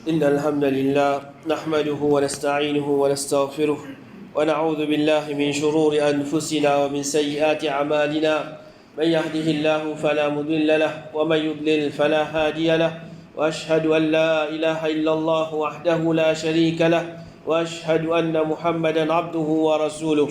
إن الحمد لله نحمده ونستعينه ونستغفره ونعوذ بالله من شرور أنفسنا ومن سيئات أعمالنا من يهده الله فلا مضل له ومن يضلل فلا هادي له وأشهد أن لا إله إلا الله وحده لا شريك له وأشهد أن محمدا عبده ورسوله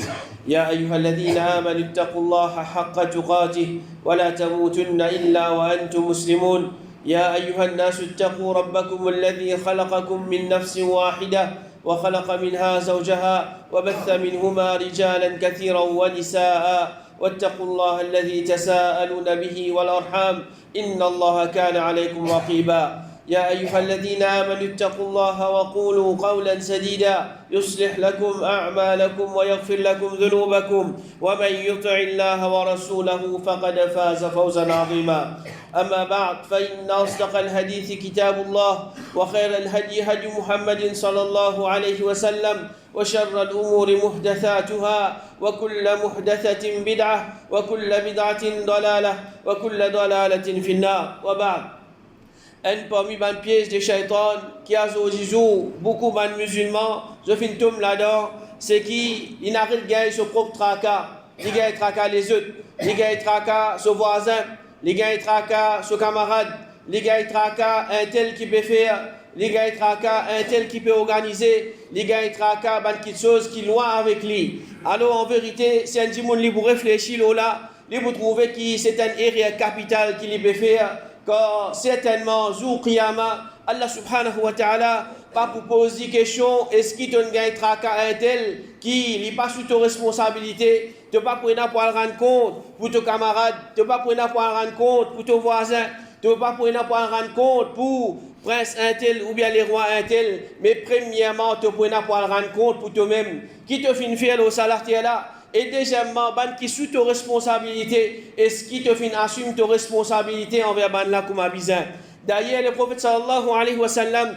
يا أيها الذين آمنوا اتقوا الله حق تقاته ولا تموتن إلا وأنتم مسلمون يا أيها الناس اتقوا ربكم الذي خلقكم من نفس واحدة وخلق منها زوجها وبث منهما رجالا كثيرا ونساء واتقوا الله الذي تساءلون به والأرحام إن الله كان عليكم رقيبا يا أيها الذين آمنوا اتقوا الله وقولوا قولا سديدا يصلح لكم أعمالكم ويغفر لكم ذنوبكم ومن يطع الله ورسوله فقد فاز فوزا عظيما أما بعد فإن أصدق الحديث كتاب الله وخير الهدي هدي محمد صلى الله عليه وسلم وشر الأمور محدثاتها وكل محدثة بدعة وكل بدعة ضلالة وكل ضلالة في النار وبعد un parmi les pièges des shaitans qui a aujourd'hui beaucoup de musulmans, je finis tout là-dedans, c'est qu'ils n'arrêtent pas de se propre tracas, ils gagnent tracas les autres, ils gagnent tracas ses voisins, ils gagnent tracas ses camarades, ils gagnent tracas un tel qui peut faire, ils gagnent tracas un tel qui peut organiser, ils gagnent tracas quelque chose qui est loin avec lui. Alors en vérité, c'est un dimanche qui pour réfléchir là, il pour trouver que c'est un area capital qui peut faire. Car certainement, jour Qiyama, Allah subhanahu wa ta'ala, pas pour poser question, est-ce qu'il te gagne tracas un tel qui n'est pas sous ta responsabilité, tu ne pas prendre pour rendre compte pour tes camarades, tu ne pas prendre pour rendre compte pour tes voisins, tu ne pas prendre pour rendre compte pour prince un tel ou bien les rois un tel, mais premièrement, tu prends pour rendre compte pour toi-même, qui te fait faire au salaire là. Et deuxièmement, ban qui sous ta responsabilité, est-ce qui te fait assumer ta responsabilité envers ban là comme abizin. D'ailleurs, le prophète sallallahu alayhi wa sallam,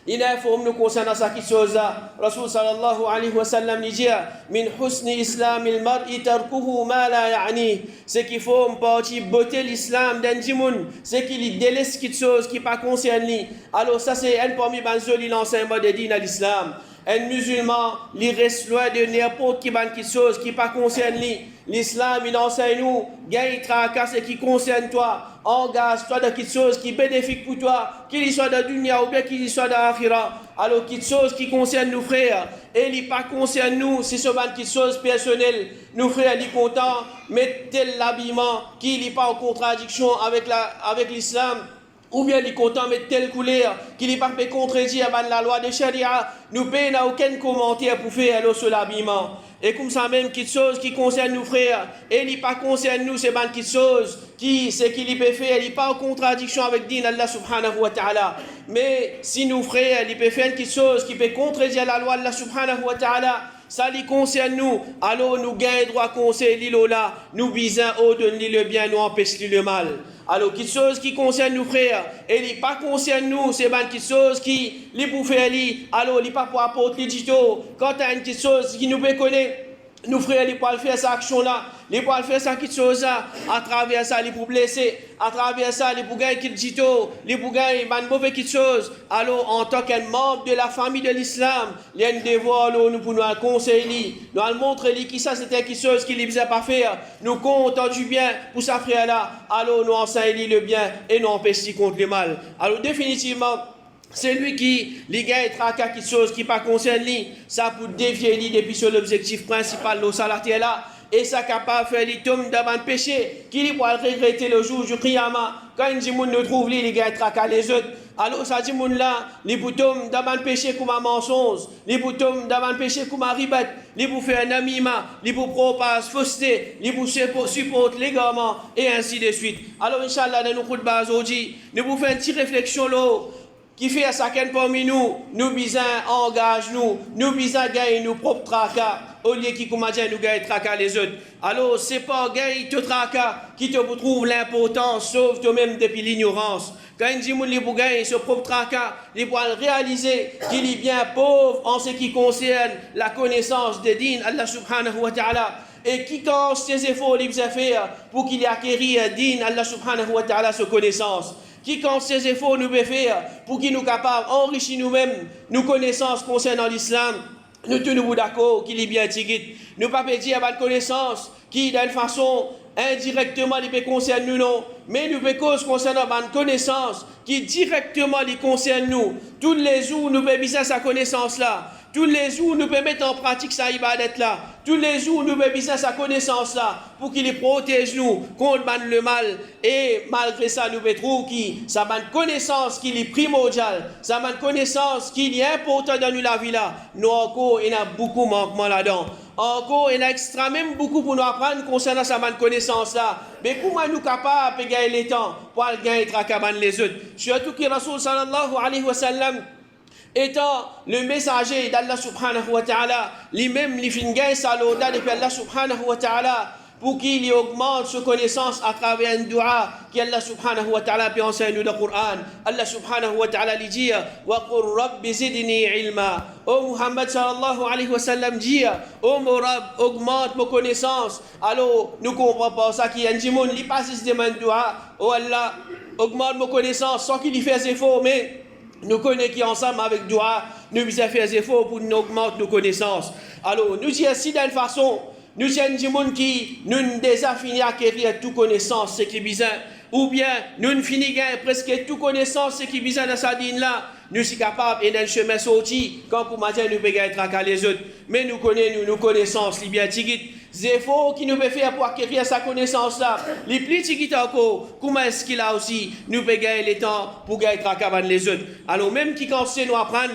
il informe nous concernant ça qui chose. Rasul sallallahu alayhi wa sallam dit min husni islam il mar'i tarkuhu ma la ya'ni. C'est qu'il faut une partie beauté l'islam d'un djimoun, c'est qu'il délaisse quelque chose qui pas concerne lui. Alors ça c'est un parmi ban joli l'enseignement de din à l'islam. Un musulman, il reste loin de n'importe qui quelque chose qui pas concerne lui. L'islam, il enseigne nous, gagne tracas ce qui concerne toi. Engage-toi dans quelque chose qui est bénéfique pour toi, qu'il soit de dunya ou bien qu'il soit de l'akhira. Alors, quelque chose qui concerne nous, frères, et il pas concerne nous, c'est seulement quelque chose personnel. Nous, frères, il est content, mettre tel habillement qui n'est pas en contradiction avec l'islam. Ou bien il est content de telle couleur qu'il n'est pas fait contredire la loi de Sharia. Nous payons aucun commentaire pour faire sur l'habillement. Et comme ça même, quelque chose qui concerne nous frères, et il n'est pas concerne nous, c'est quelque chose qui, c'est qu'il peut faire, il n'est pas en contradiction avec din Allah subhanahu wa ta'ala. Mais si nous frères, il peut faire quelque chose qui peut contredire la loi Allah subhanahu wa ta'ala, ça lui concerne nous, alors nous gagnons droit conseil l'îlot là, nous bisons au de le bien, nous empêchons le mal. Alors, quelque chose qui concerne nous frères, et il pas concerne nous, c'est quelque chose qui, lui pour faire lui, alors il pas pour apporter les tutos, quand tu as une petite chose qui nous peut connaître, nous frères, ils peuvent faire cette action-là, ils peuvent faire cette petite chose-là, à travers ça, ils peuvent blesser, à travers ça, ils peuvent gagner quelque tuto, ils peuvent gagner une mauvaise petite chose. Alors, en tant qu'un membre de la famille de l'islam, il y a un devoir, nous pour nous conseiller, nous montrer que ça c'était quelque chose qu'il ne faisait pas faire, nous comptons du bien pour sa frère-là, alors nous enseignons le bien et nous empêchons contre le mal. Alors, définitivement, c'est lui qui, les gars, il traque quelque chose qui pas concerne lui, ça pour dévier lui depuis sur l'objectif principal de salarié là, et ça capable de faire lui tomber dans le péché, qui lui pourra regretter le jour du Qiyama, quand il dit moun ne trouve lui, les gars, il traque les autres. Alors ça dit moun là, les boutons dans le péché comme un mensonge, les boutons dans le péché comme un ribat, les pour faire un amima, les pour propager fausseté, les pour supporter l'égarement, et ainsi de suite. Alors Inch'Allah, dans nos coups de base aujourd'hui, nous pour faire une petite réflexion là, qui fait à chacun parmi nous, nous bisons engage nous bisons gagner nos propres tracas, au lieu qui commence nous gagner tracas les autres. Alors, c'est pas gagner te tracas qui te trouve l'importance, sauf toi-même depuis l'ignorance. Quand il dit qu'il pour gagner ce propre tracas, il pour réaliser qu'il est bien pauvre en ce qui concerne la connaissance de din Allah subhanahu wa ta'ala. Et qui quand ses efforts il faire pour qu'il acquérir din Allah subhanahu wa ta'ala sa connaissance. qui compte ses efforts nous peut faire pour qu'il nous capable d'enrichir nous-mêmes, nos connaissances concernant l'islam. Nous tous nous d'accord qu'il est bien tigit. Nous pas dire à connaissance qui d'une façon indirectement les concerne nous non, mais nous cause concernant une connaissance qui directement les concerne nous. Tous les jours nous pouvons biser sa connaissance là. Tous les jours nous pouvons mettre en pratique sa ibadat là. Tous les jours nous pouvons biser sa connaissance là pour qu'il protège nous contre le mal. Et malgré ça nous pouvons trouver qui ça une connaissance qui est primordiale, ça une connaissance qui est importante dans nous la vie là. Nous encore il y a beaucoup de manquements là-dedans. Encore, il y a extrêmement beaucoup pour nous apprendre concernant sa connaissance-là. Mais comment nous capables de gagner le temps pour gagner les autres? Surtout que Rasul sallallahu alayhi wa sallam, étant le messager d'Allah subhanahu wa ta'ala, lui-même, il fait gagner sa lauda depuis Allah subhanahu wa ta'ala, pour qu'il augmente sa connaissance à travers un dua qu'Allah subhanahu wa ta'ala peut enseigner dans le Coran. Allah subhanahu wa ta'ala lui dit wa qur rabbi zidni ilma. Oh Muhammad sallallahu alayhi wa sallam dit oh mon Rabb, augmente ma connaissance. Alors nous comprenons pas ça qui est un dimon, il passe ce demande dua. Oh Allah, augmente ma connaissance sans qu'il y fasse effort, mais nous connaissons qui ensemble avec dua, nous devons faire des efforts pour nous augmenter nos connaissances. Alors nous disons ainsi d'une façon. Nous sommes des gens qui nous déjà fini à acquérir toute connaissance, ce qui est bizarre. Ou bien nous finissons presque toute connaissance, ce qui est bizarre dans sa dîne là. Nous sommes capables et dans le chemin sorti, quand pour matin nous pouvons être à les autres. Mais nous connaissons nos connaissances, les bien tigit. Les efforts qui nous peuvent faire pour acquérir sa connaissance là. Les plus tigit encore, comment est-ce qu'il a aussi, nous pouvons gagner le temps pour être à les autres. Alors même qui quand c'est nous apprendre,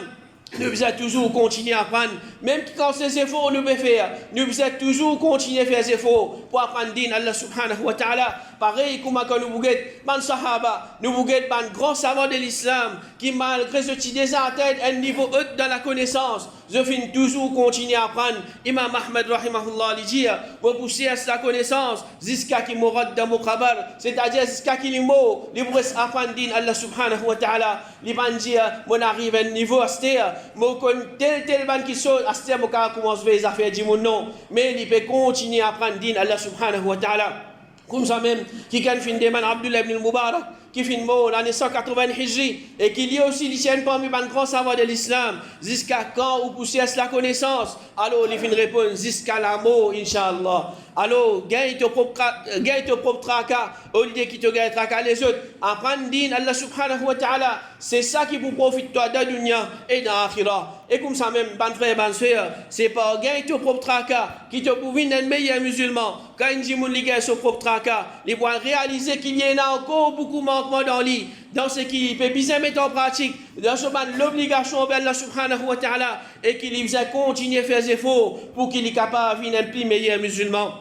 nous devons toujours continuer à apprendre. Même quand ces efforts nous pouvons faire, nous devons toujours continuer à faire des efforts pour apprendre din Allah subhanahu wa ta'ala. Pareil comme quand nous voulons ban sahaba, nous voulons ban grand savant de l'islam qui malgré ce qui déjà atteint un niveau haut dans la connaissance, je finis toujours continuer à apprendre. Imam Ahmed rahimahullah lui dit, repousser à sa connaissance jusqu'à qu'il mourra dans mon khabar, c'est-à-dire jusqu'à qu'il est mort, il pourrait apprendre din Allah subhanahu wa ta'ala. Il va dire, on arrive à un niveau astéa, mon tel ban qui sort astéa, mon cas commence à faire affaires du monde non, mais il peut continuer à apprendre din Allah subhanahu wa ta'ala. Comme ça même, qui a fait des man Abdullah ibn al-Mubarak, qui fait mort l'année 180 Hijri, et qui y a aussi les parmi les grands savants de l'islam, jusqu'à quand vous poussez à la connaissance, alors il fait répondre jusqu'à la mort, Inch'Allah. Alors, gagne ton propre tracas, au lieu qui te gagne tracas les autres, apprendre din Allah subhanahu wa ta'ala, c'est ça qui vous profite toi de la dunya et de l'akhirah. Et comme ça même, ban frère, ban soeur, c'est pas gagne ton propre tracas qui te prouve un meilleur musulman. Quand il dit qu'il gagne son propre tracas, il va réaliser qu'il y en a encore beaucoup de manquements dans lui, dans ce qu'il peut bien mettre en pratique, dans ce ban l'obligation envers Allah subhanahu wa ta'ala, et qu'il va continuer à faire des efforts pour qu'il est capable de devenir un plus meilleur musulman.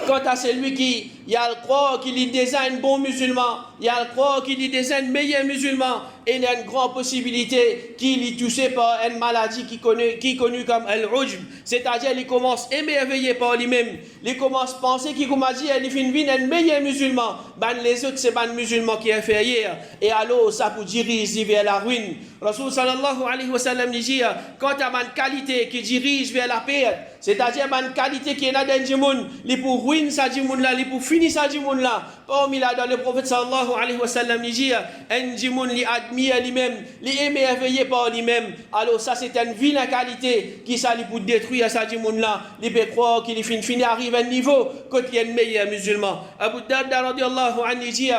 Quant à celui qui y a le croire qu'il est déjà un bon musulman, il y a le croire qu'il est déjà un meilleur musulman, et il y a une grande possibilité qu'il est touché par une maladie qui est connue comme al-ujb, c'est-à-dire il commence à émerveiller par lui-même, il commence à penser qu'il comme dit il finit vivre un meilleur musulman, ben les autres c'est pas un musulman qui est inférieur, et alors ça vous dirige vers la ruine. Rasul sallallahu alayhi wa sallam dit quant à une qualité qui dirige vers la perte, c'est-à-dire une qualité qui est dans le monde, il pour ruiner ça du monde là, il pour finir ça du monde là. Parmi là dans le prophète sallallahu alayhi wa sallam dit un monde li admire lui-même, li émerveillé par lui-même. Alors ça c'est une vilaine qualité qui ça pour détruire ça du monde là. Il peut croire qu'il finit arrive à un niveau quand il y a un meilleur musulman. Abu Darda radiyallahu anhu dit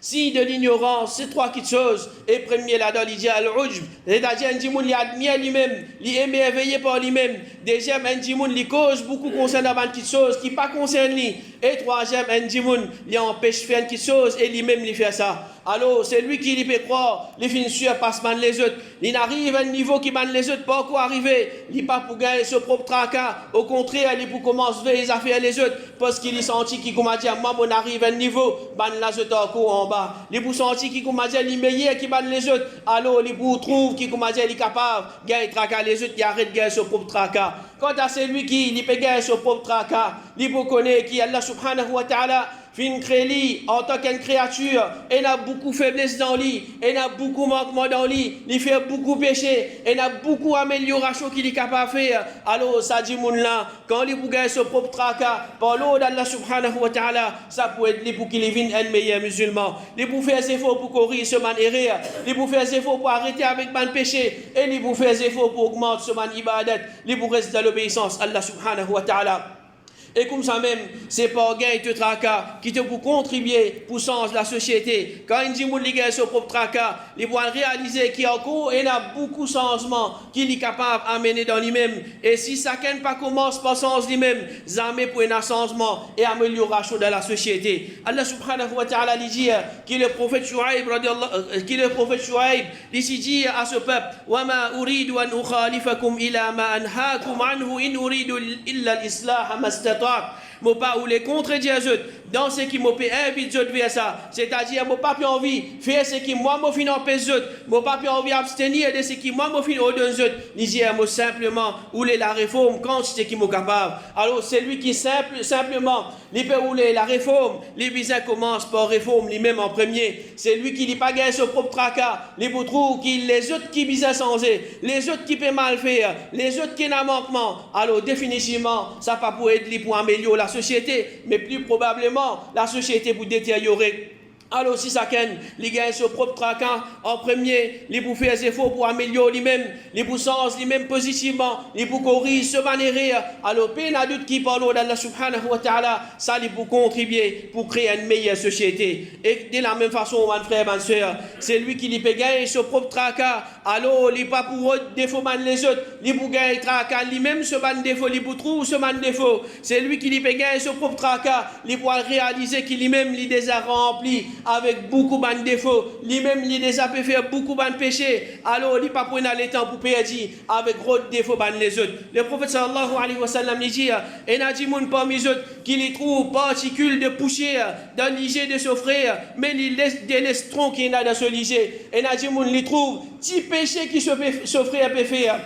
si de l'ignorance, c'est trois petites choses. Et premier là-dedans, il dit al-ujb, c'est-à-dire un djimoun qui admire lui-même, qui est émerveillé par lui-même. Deuxième, un djimoun qui cause beaucoup concernant une petite chose qui pas concerne lui. Et troisième, un djimoun qui empêche de faire une petite chose et lui-même il fait ça. Alors, c'est lui qui peut croire, il finit sûr passe man les autres. Il arrive à un niveau qui man les autres pas encore arrivé. Il n'est pas pour gagner ce propre tracas. Au contraire, il pour commencer les affaires les autres. Parce qu'il est senti qu'il commence à dire, moi, on arrive à un niveau, ban les autres encore en bas. Il pour senti qu'il commence à dire, il meilleur qui ban les autres. Alors, il pour trouve qu'il commence à dire, il est capable de gagner tracas les autres, il arrête de gagner ce propre tracas. Quant à celui qui peut gagner ce propre tracas, il pour connaître qui Allah subhanahu wa ta'ala fin créé en tant qu'une créature, et n'a beaucoup de faiblesse dans lui, et n'a beaucoup de manquement dans lui, il fait beaucoup de péché, et n'a beaucoup d'amélioration qu'il est capable de faire. Alors, ça dit, quand il bouge son propre tracas, par l'eau d'Allah subhanahu wa ta'ala, ça peut être pour qu'il devienne un meilleur musulman. Il peut faire des efforts pour courir ce man erreur, il peut faire des efforts pour arrêter avec man péché, et il peut faire des efforts pour augmenter ce man ibadat, il peut rester dans l'obéissance à Allah subhanahu wa ta'ala. Et comme ça même, c'est pas gain de tracas qui te pour contribuer pour changer la société. Quand il dit qu'il gagne son propre tracas, il va réaliser qu'il y a encore et a beaucoup de changements qu'il est capable d'amener dans lui-même. Et si ça ne pas commence par changer lui-même, jamais pour un changement et amélioration de la société. Allah subhanahu wa ta'ala dit qu'il est le prophète Shuaib, il dit à ce peuple, وَمَا أُرِيدُ أَنْ أُخَالِفَكُمْ إِلَى مَا أَنْهَاكُمْ عَنْهُ إِنْ أُرِيدُ إِلَّا الْإِصْلَاحَ مَا استطعت. Moi pas ou les contredire dans ce qui m'a invite de vers ça, c'est-à-dire moi pas plus envie faire ce qui moi m'a fin empêcher moi pas plus envie abstenir de ce qui moi m'a fin ordonner dire moi simplement ou la réforme quand c'est qui m'a capable. Alors c'est lui qui simplement il peut rouler la réforme, les bizarres commencent par réforme lui-même en premier, c'est lui qui n'a pas gagné son propre tracas, les trouve qui les autres qui bizarre changer, les autres qui peut mal faire, les autres qui n'ont manquement. Alors définitivement ça pas pour être lui pour améliorer la société, mais plus probablement la société pour détériorer. Alors si ça il gagne son propre tracas en premier, il pour faire des efforts pour améliorer lui-même, il pour changer lui-même positivement, il pour courir se manière. Alors peine à doute qui parle d'Allah subhanahu wa ta'ala, ça il pour contribuer pour créer une meilleure société. Et de la même façon, mon frère, ma soeur, c'est lui qui peut gagner son propre tracas. Alors il pas pour défaut man les autres, il pour gagner tracas lui-même ce ban défaut, il pour trouver ce ban défaut. C'est lui qui peut gagner son propre tracas, il pour réaliser qu'il lui-même il les a remplis avec beaucoup de défauts, lui-même il déjà peut faire beaucoup de péchés, alors il pas prendre le temps pour perdre avec gros défauts les autres. Le prophète sallallahu alayhi wa sallam dit, et n'a dit moun parmi les autres qu'il y trouve particules de poussière dans l'IG de son frère, mais il laisse des lestrons qui n'a dans ce liger, et n'a dit moun il trouve 10 péchés qui ce frère peut faire.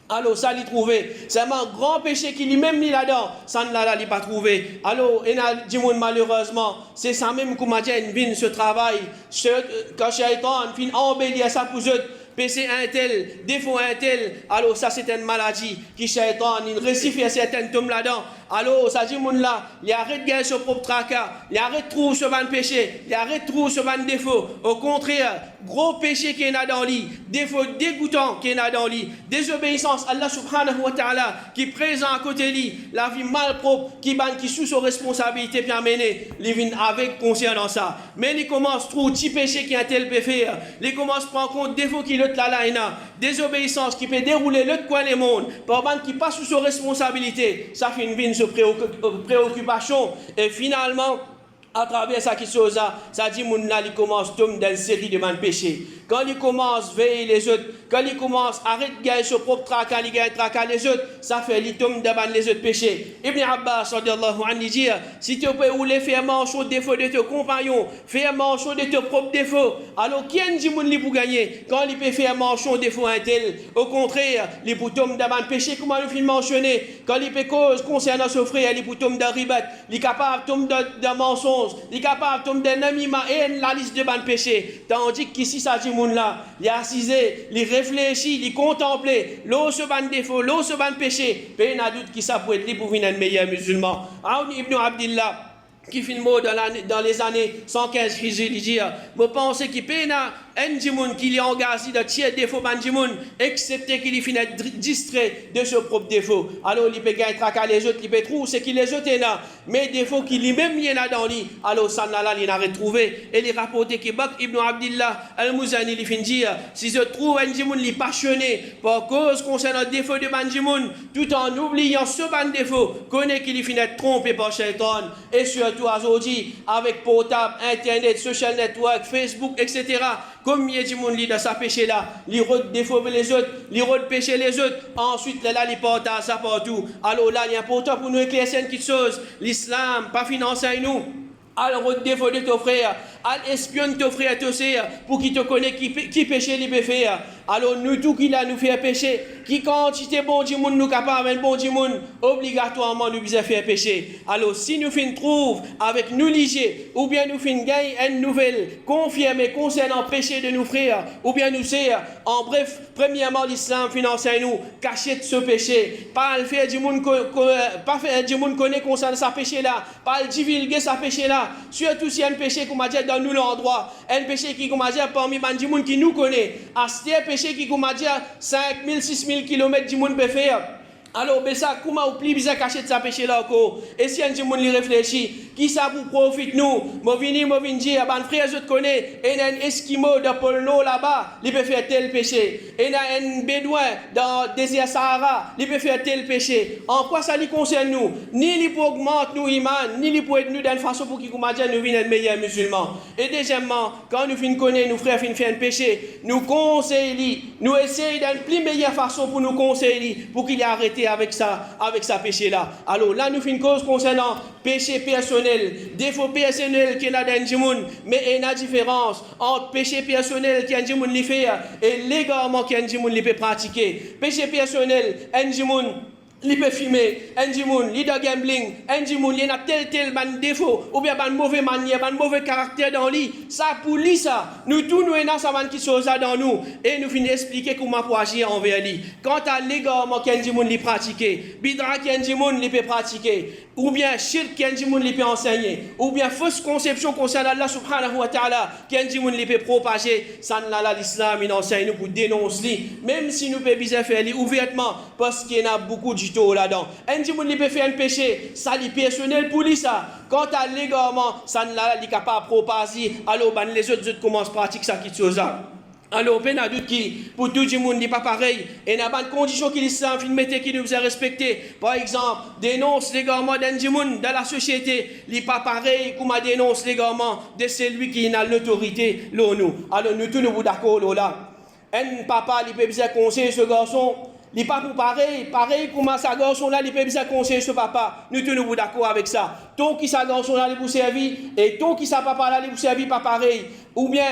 Alors ça l'y trouvé, c'est un grand péché qui lui-même ni là-dedans, ça ne l'a pas trouvé. Alors il a dit malheureusement, c'est ça même qu'on m'a dit une ce travail, quand Shaitan fin embellir ça pour eux. péché un tel, défaut un tel, alors ça c'est une maladie qui Shaitan, il récifie un certain tome là-dedans. Alors ça dit moun là, il arrête de gagner son propre tracas, il arrête de trouver ce ban péché, il arrête de trouver ce ban défaut. Au contraire, gros péché qu'il y a dans lui, défaut dégoûtant qu'il y a dans lui, désobéissance à Allah subhanahu wa ta'ala qui présent à côté de lui, la vie malpropre qui sous sa responsabilité puis amener, il vient avec conscience dans ça. Mais il commence à trouver petit péché qui a tel peut faire, il commence à prendre compte défaut qui l'autre là désobéissance qui peut dérouler l'autre coin du monde, par ban qui passe sous sa responsabilité, ça fait une vie préoccupation et finalement à travers ça qui chose ça dit mon là il commence tomber dans une série de péchés. Quand il commence à veiller les autres, quand il commence à arrêter de gagner son propre tracas, il gagne tracas les autres, ça fait qu'il tombe dans les autres péchés. Ibn Abbas radiyallahu anhu dit, si tu peux rouler faire manche au défaut de tes compagnons, faire manche de tes propres défauts, alors qui est-ce qui pour gagner? Quand il peut faire manche au défaut un tel, au contraire, il peut tomber dans le péché, comme on l'a mentionné, quand il peut cause concernant son frère, il peut tomber dans ribat, il est capable de tomber dans mensonge, il est capable de tomber dans l'anonymat et la liste de péchés. Tandis qu'ici, ça dit là, il a assisé, il réfléchit, il contemple, l'eau se ban défaut, l'eau se ban péché. Peu n'a doute qui ça peut être pour venir un meilleur musulman. Aoun ibn Abdillah, qui fait le mot dans les années 115 Hijri, il dit, je pense qu'il peut un djimoun qui est engagé de tiers défaut ban djimoun, excepté qu'il finit distrait de ce propre défaut. Alors il peut gagner tracas les autres, il peut trouver ce qu'il les autres là, mais défaut qu'il lui-même y en a dans lui. Alors ça il a retrouvé et il rapporté que Bakr ibn Abdillah al-Muzani il finit dire, si je trouve un djimoun li passionné par cause concernant le défaut de ban djimoun, tout en oubliant ce ban défaut, connaît qu'il finit trompé par Shaitan et surtout aujourd'hui avec portable, internet, social network, Facebook, etc. Comme il y a du monde dans sa péché là, il rôde défaut les autres, il rôde péché les autres, ensuite là il porte à ça partout. Alors là il est important pour nous éclaircir une petite chose, l'islam pas financer nous. Alors, défaut de ton frère, elle espionne ton frère, ton sœur, pour qu'il te connaisse qui péché, il peut faire. Alors, nous, tout qui l'a nous fait pécher, qui quantité bon du monde nous capable, bon du monde, obligatoirement nous besoin faire pécher. Alors, si nous fin trouve avec nous liger, ou bien nous fin gagner une nouvelle confirmée concernant péché de nos frères, ou bien nous sœurs, en bref, premièrement, l'islam finance nous, cacher de ce péché, pas le faire du monde, pas faire du monde connaît concernant ce péché-là, pas le divulguer ce péché-là. Surtout si un péché qu'on m'a dit dans nous l'endroit, un péché qui qu'on m'a dit parmi les gens qui nous connaît, c'est un péché qui qu'on m'a dit 5 000, 6 000 km du monde peut faire. Alors, ben ça, comment ou plus bizarre cacher de sa péché là encore? Et si un petit monde réfléchit, qui ça pour profite nous? Moi vini dire, ben frère, je te connais, et un Esquimau de Pôle Nord là-bas, il peut faire tel péché. Et un Bédouin dans le désert Sahara, il peut faire tel péché. En quoi ça lui concerne nous? Ni lui pour augmenter nous iman, ni lui pour être nous d'une façon pour qu'il nous vienne être meilleurs musulmans. Et deuxièmement, quand nous finissons connaître nos frères finissent faire un péché, nous conseillons, nous essayons d'une plus meilleure façon pour nous conseiller, pour qu'il arrête avec ça péché là. Alors là nous faisons une cause concernant péché personnel, défaut personnel qui est là dans le monde, mais il y a une différence entre péché personnel qui est dans le monde fait et l'égarement qui est dans le monde peut pratiquer. Péché personnel, un monde il peut fumer, un monde, il doit gambling, un monde, il y a tel défaut, ou bien une mauvaise manière, un mauvais caractère dans lui. Ça pour lui, ça. Nous tous, nous avons ça qui chose dans nous. Et nous finissons expliquer comment pour agir envers lui. Quant à l'égarement qu'un monde il pratique, bidra qu'un monde il peut pratiquer, ou bien shirk qu'un monde il peut enseigner, ou bien fausse conception concernant Allah subhanahu wa ta'ala qu'un monde il peut propager, ça l'islam il enseigne nous pour dénoncer, même si nous pouvons bien faire ouvertement, parce qu'il y a beaucoup de là-dedans. Un petit monde peut faire un péché, ça est personnel pour lui ça. Quant à l'égarement, ça n'est capable de propager. Alors les autres commencent à pratiquer ça qui chose là. Alors, on a doute qui, pour tout le monde, n'est pas pareil. Et il y a des conditions qui l'islam qui nous a respectées. Par exemple, dénonce l'égarement d'un monde dans la société. Il n'est pas pareil comme dénonce l'égarement de celui qui a l'autorité. Nous. Alors, nous tous nous d'accord là. Un papa, il peut bien conseiller ce garçon. Il n'est pas pour pareil comme sa garçon là, il peut bien conseiller ce papa. Nous tous nous d'accord avec ça. Tant que sa garçon là, il vous servir, et tant que sa papa là, il vous servir pas pareil. Ou bien,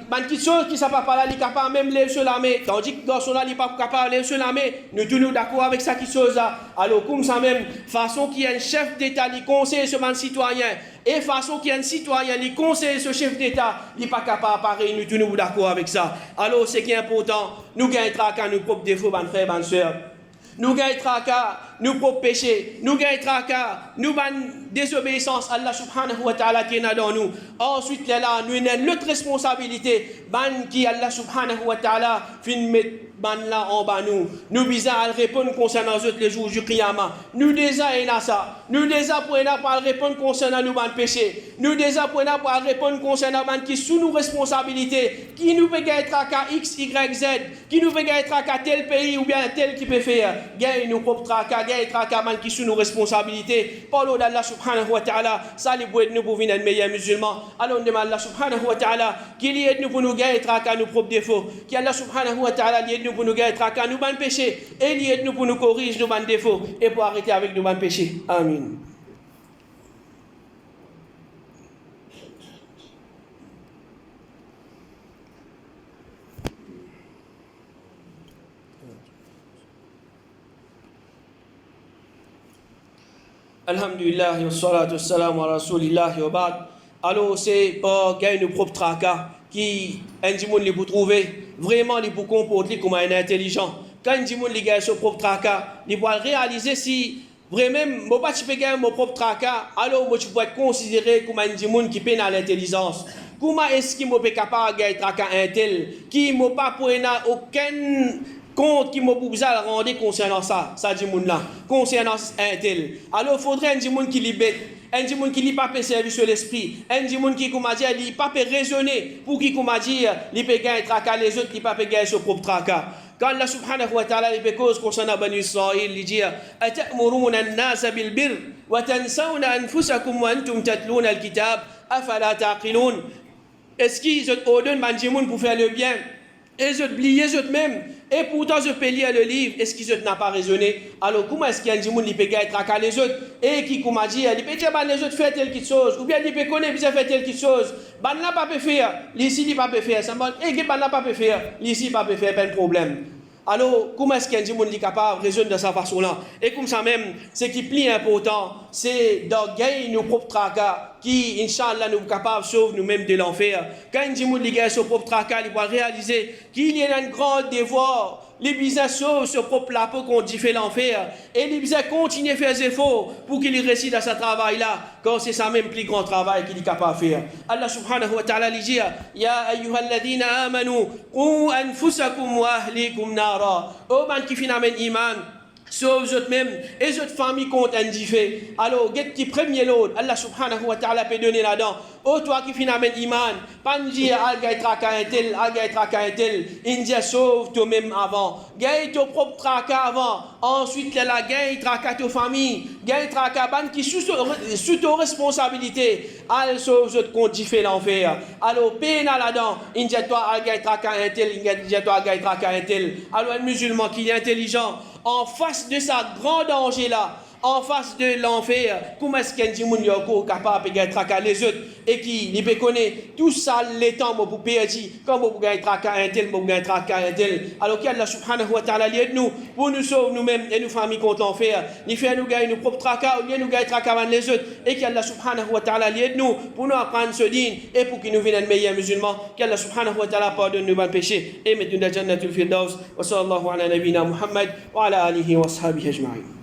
petite chose qui ne savent pas là, il est capable même de lever sur la main. Tandis que garçon là, il n'est pas capable de lever sur la main. Nous tous nous d'accord avec ça qui chose là. Alors, comme ça même, façon qu'il y a un chef d'État, il conseille ce citoyen. Et façon qu'il y a un citoyen, il conseille ce chef d'État, il n'est pas capable pareil. Nous tous nous d'accord avec ça. Alors, ce qui est important, nous gagnons tracas, nos propres défauts, mes frères, mes soeurs. Nous gagnons tracas, nous propres péchés. Nous gagnons tracas, nous ban désobéissance à Allah subhanahu wa ta'ala qui est dans nous. Ensuite, là, nous avons l'autre responsabilité, ban qui Allah subhanahu wa ta'ala fin mettre ban là en bas nous. Nous bisons à répondre concernant les autres les jours du Qiyamah. Nous déjà en ça. Nous déjà pour répondre concernant nous ban péché. Nous déjà pour répondre concernant ban qui sous nos responsabilités, qui nous peut être à X, Y, Z, qui nous peut être à tel pays ou bien tel qui peut faire. Gagne nos propres tracas, gagne tracas ban qui sous nos responsabilités. Parlons d'Allah subhanahu wa ta'ala, ça les pour nous pour venir être meilleurs musulmans. Alors on demande Allah subhanahu wa ta'ala qu'il y ait nous pour nous gagner tracas nos propres défauts. Qu'Allah subhanahu wa ta'ala y ait nous pour nous gagner tracas nous ban péché. Et il y ait nous pour nous corriger nos ban défauts et pour arrêter avec nos ban péchés. Amin. Alhamdulillah, wa salatu wassalam wa rasulillah wa ba'd. Alors, c'est pas gagner nos propres tracas qui, un monde les pour trouver, vraiment les pour comporter comme un intelligent. Quand un monde les gagne son propre tracas, ils vont réaliser si vraiment, moi pas tu peux gagner mon propre tracas, alors moi tu peux être considéré comme un monde qui peine à l'intelligence. Comment est-ce qu'il est capable de gagner tracas un tel, qui n'a pas pour aucun compte qui m'a besoin de rendre concernant ça dit monde là, concernant un tel. Alors il faudrait un monde qui li bête, un monde qui li pas peut servir sur l'esprit, un monde qui comment dire, li pas peut raisonner pour qui comment dire, li peut gagner tracas les autres qui pas peut gagner son propre tracas. Quand Allah subhanahu wa ta'ala li cause concernant Bani Israël, il dit atamuruna an-nasa bil birr wa tansawna anfusakum wa antum tatluna al-kitab afala taqilun. Est-ce qu'ils ordonnent ban pour faire le bien? et je oublié eux-mêmes, et pourtant je peux lire le livre, est-ce qu'ils n'ont pas raisonné? Alors comment est-ce qu'il y a des gens qui peuvent être les autres, et qui, comme a dit, il peut dire, les autres font telle chose, ou bien il peut connaître, ils fait telle chose, ben n'a pas pu faire, ici il pas pu faire, ça et ben n'a pas pu faire, ici pas pu faire, pas de problème. Alors, comment est-ce qu'un monde est capable de raisonner de cette façon-là? Et comme ça même, ce qui est plus important, c'est de gagner nos propres tracas qui, Inch'Allah, nous sommes capables de sauver nous-mêmes de l'enfer. Quand un monde gagne son propre tracas, il va réaliser qu'il y a un grand devoir. Les business sauvent ce propre lapin qu'on dit fait l'enfer. Et les business continuent à faire des efforts pour qu'il réussisse dans ce travail-là, quand c'est ça même plus grand travail qu'il est capable de faire. Allah subhanahu wa ta'ala dit, Ya ayyuhalladhina amanu, qu anfusakum wa ahlikum nara. Oh man qui finalement iman, sauve eux-mêmes et votre famille compte un fait. Alors, get qui premier l'autre, Allah subhanahu wa ta'ala peut donner là-dedans. Oh, toi qui finalement iman, pas dire, alga traka un tel, India sauve toi-même avant. Gagne ton propre traka avant. Ensuite, là, gagne traka ta famille. Gagne traka ban qui sous ta responsabilité. Al sauve votre compte fait l'enfer. Alors, péna là-dedans, India toi, alga traka un tel, India toi, alga traka un tel. Alors, un musulman qui est intelligent, en face de ce grand danger-là, en face de l'enfer, comment est-ce qu'un dit moun yoko capable de traquer les autres et qui ne peut connaître tout ça les temps pour perdre comme vous gagnez traquer un tel, vous gagnez traquer un tel. Alors qu'Allah subhanahu wa ta'ala aide nous pour nous sauver nous-mêmes et nos familles contre l'enfer. Ni faire nous gagner nos propres tracas ou bien nous gagner traquer les autres et qu'Allah subhanahu wa ta'ala aide nous pour nous apprendre ce din et pour qu'il nous vienne un meilleur musulman. Qu'Allah subhanahu wa ta'ala pardonne nos péchés et mette nous dans le jannatul firdaus. Wa sallallahu ala nabina Muhammad wa ala alihi wa sahbihi ajma'in.